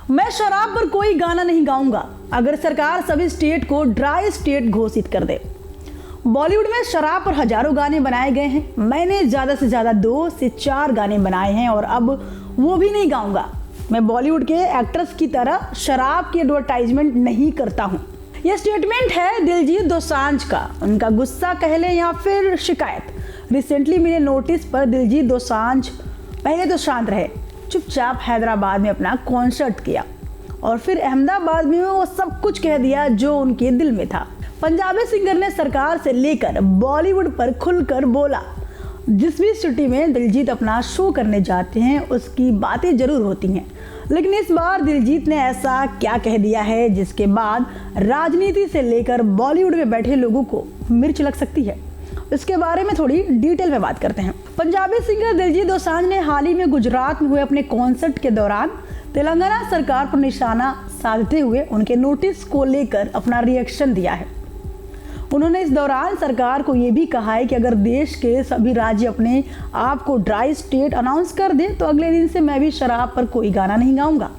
मैं शराब पर कोई गाना नहीं गाऊंगा अगर सरकार सभी स्टेट को ड्राई स्टेट घोषित कर दे। बॉलीवुड में शराब पर हजारों गाने बनाए गए हैं। मैंने ज़्यादा से ज़्यादा 2 से 4 गाने बनाए हैं और अब वो भी नहीं गाऊंगा। मैं बॉलीवुड के एक्ट्रेस की तरह शराब की एडवर्टाइजमेंट नहीं करता हूँ। यह स्टेटमेंट है दिलजीत दोसांझ का। उनका गुस्सा कह लें या फिर शिकायत। रिसेंटली मिले नोटिस पर दिलजीत दोसांझ पहले तो शांत रहे, चुपचाप हैदराबाद में अपना कॉन्सर्ट किया और फिर अहमदाबाद में वो सब कुछ कह दिया जो उनके दिल में था। पंजाबी सिंगर ने सरकार से लेकर बॉलीवुड पर खुलकर बोला। जिस भी सिटी में दिलजीत अपना शो करने जाते हैं उसकी बातें जरूर होती हैं, लेकिन इस बार दिलजीत ने ऐसा क्या कह दिया है जिसके बाद राजनीति से लेकर बॉलीवुड में बैठे लोगों को मिर्च लग सकती है। इसके बारे में थोड़ी डिटेल में बात करते हैं। पंजाबी सिंगर दिलजीत दोसांझ ने हाल ही में गुजरात में हुए अपने कॉन्सर्ट के दौरान तेलंगाना सरकार पर निशाना साधते हुए उनके नोटिस को लेकर अपना रिएक्शन दिया है। उन्होंने इस दौरान सरकार को ये भी कहा है कि अगर देश के सभी राज्य अपने आप को ड्राई स्टेट अनाउंस कर दे तो अगले दिन से मैं भी शराब पर कोई गाना नहीं गाऊंगा।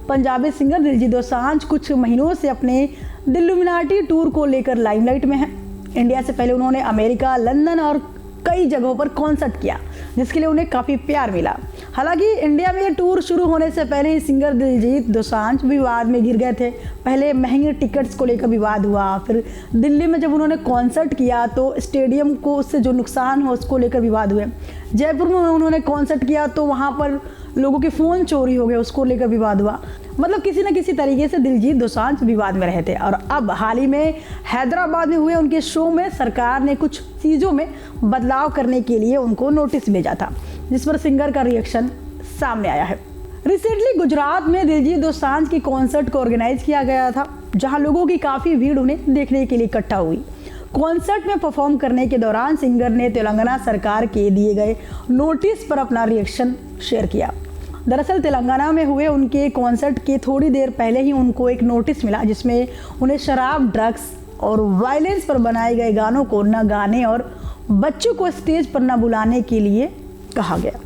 पंजाबी सिंगर दिलजीत दोसांझ कुछ महीनों से अपने दिल्लुमिनाटी टूर को लेकर लाइमलाइट में है। इंडिया से पहले उन्होंने अमेरिका, लंदन और कई जगहों पर कॉन्सर्ट किया जिसके लिए उन्हें काफ़ी प्यार मिला। हालांकि इंडिया में ये टूर शुरू होने से पहले ही सिंगर दिलजीत दोसांझ विवाद में घिर गए थे। पहले महंगे टिकट्स को लेकर विवाद हुआ, फिर दिल्ली में जब उन्होंने कॉन्सर्ट किया तो स्टेडियम को उससे जो नुकसान हो उसको लेकर विवाद हुए। जयपुर में उन्होंने कॉन्सर्ट किया तो वहाँ पर लोगों के फ़ोन चोरी हो गए, उसको लेकर विवाद हुआ। मतलब किसी न किसी तरीके से दिलजीत दोसांझ विवाद में रहे थे। और अब हाल ही में हैदराबाद में हुए उनके शो में सरकार ने कुछ चीज़ों में बदलाव करने के लिए उनको नोटिस भेजा था, जिस पर सिंगर का रिएक्शन सामने आया है। रिसेंटली गुजरात में दिलजीत दोसांझ की कॉन्सर्ट को ऑर्गेनाइज किया गया था, जहां लोगों की काफ़ी भीड़ उन्हें देखने के लिए इकट्ठा हुई। कॉन्सर्ट में परफॉर्म करने के दौरान सिंगर ने तेलंगाना सरकार के दिए गए नोटिस पर अपना रिएक्शन शेयर किया। दरअसल तेलंगाना में हुए उनके कॉन्सर्ट के थोड़ी देर पहले ही उनको एक नोटिस मिला जिसमें उन्हें शराब, ड्रग्स और वायलेंस पर बनाए गए गानों को न गाने और बच्चों को स्टेज पर न बुलाने के लिए कहा गया।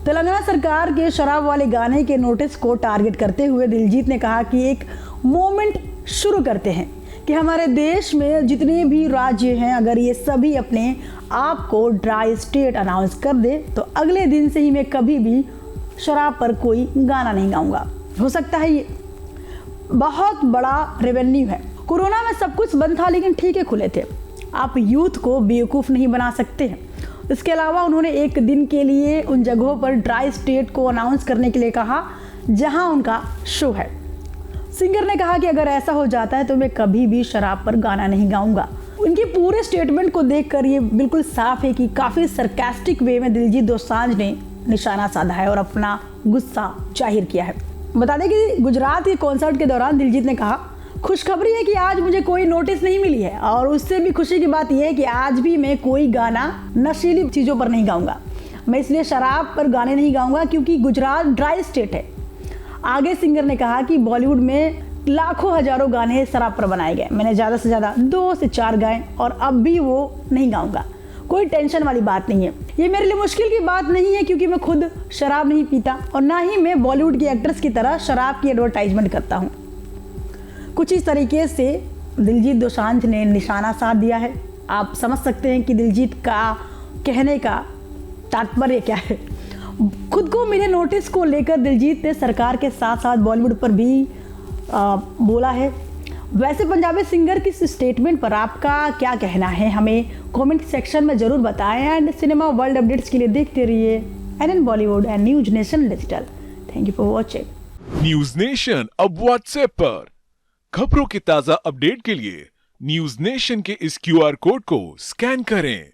तेलंगाना सरकार के शराब वाले गाने के नोटिस को टारगेट करते हुए दिलजीत ने कहा कि एक मोमेंट शुरू करते हैं कि हमारे देश में जितने भी राज्य हैं अगर ये सभी अपने आप को ड्राई स्टेट अनाउंस कर दे तो अगले दिन से ही मैं कभी भी शराब पर कोई गाना नहीं गाऊंगा। हो सकता है ये बहुत बड़ा रेवेन्यू है। कोरोना में सब कुछ बंद था लेकिन ठीक है खुले थे। आप यूथ को बेवकूफ़ नहीं बना सकते हैं। इसके अलावा उन्होंने एक दिन के लिए उन जगहों पर ड्राई स्टेट को अनाउंस करने के लिए कहा जहां उनका शो है। सिंगर ने कहा कि अगर ऐसा हो जाता है तो मैं कभी भी शराब पर गाना नहीं गाऊंगा। उनके पूरे स्टेटमेंट को देखकर ये बिल्कुल साफ है कि काफ़ी सरकास्टिक वे में दिलजीत दोसांझ ने निशाना साधा है और अपना गुस्सा जाहिर किया है। बता दें कि गुजरात के कॉन्सर्ट के दौरान दिलजीत ने कहा, खुशखबरी है कि आज मुझे कोई नोटिस नहीं मिली है और उससे भी खुशी की बात यह है कि आज भी मैं कोई गाना नशीली चीज़ों पर नहीं गाऊंगा। मैं इसलिए शराब पर गाने नहीं गाऊंगा क्योंकि गुजरात ड्राई स्टेट है। आगे सिंगर ने कहा कि बॉलीवुड में लाखों हजारों गाने शराब पर बनाए गए। मैंने ज़्यादा से ज़्यादा 2 से 4 गाए और अब भी वो नहीं गाऊंगा। कोई टेंशन वाली बात नहीं है। ये मेरे लिए मुश्किल की बात नहीं है क्योंकि मैं खुद शराब नहीं पीता और ना ही मैं बॉलीवुड की एक्ट्रेस की तरह शराब की एडवर्टाइजमेंट करता हूँ। कुछ इस तरीके से दिलजीत दोसांझ ने निशाना साध दिया है। आप समझ सकते हैं कि दिलजीत का कहने का तात्पर्य क्या है। खुद को मिले नोटिस को लेकर दिलजीत ने सरकार के साथ साथ बॉलीवुड पर भी बोला है। वैसे पंजाबी सिंगर की स्टेटमेंट पर आपका क्या कहना है, हमें कमेंट सेक्शन में ज़रूर बताएं। एंड सिनेमा वर्ल्ड अपडेट्स के लिए देखते रहिए NN Bollywood and News Nation digital. Thank you for watching. News Nation अब व्हाट्सएप पर खबरों की ताज़ा अपडेट के लिए न्यूज नेशन के इस QR कोड को स्कैन करें।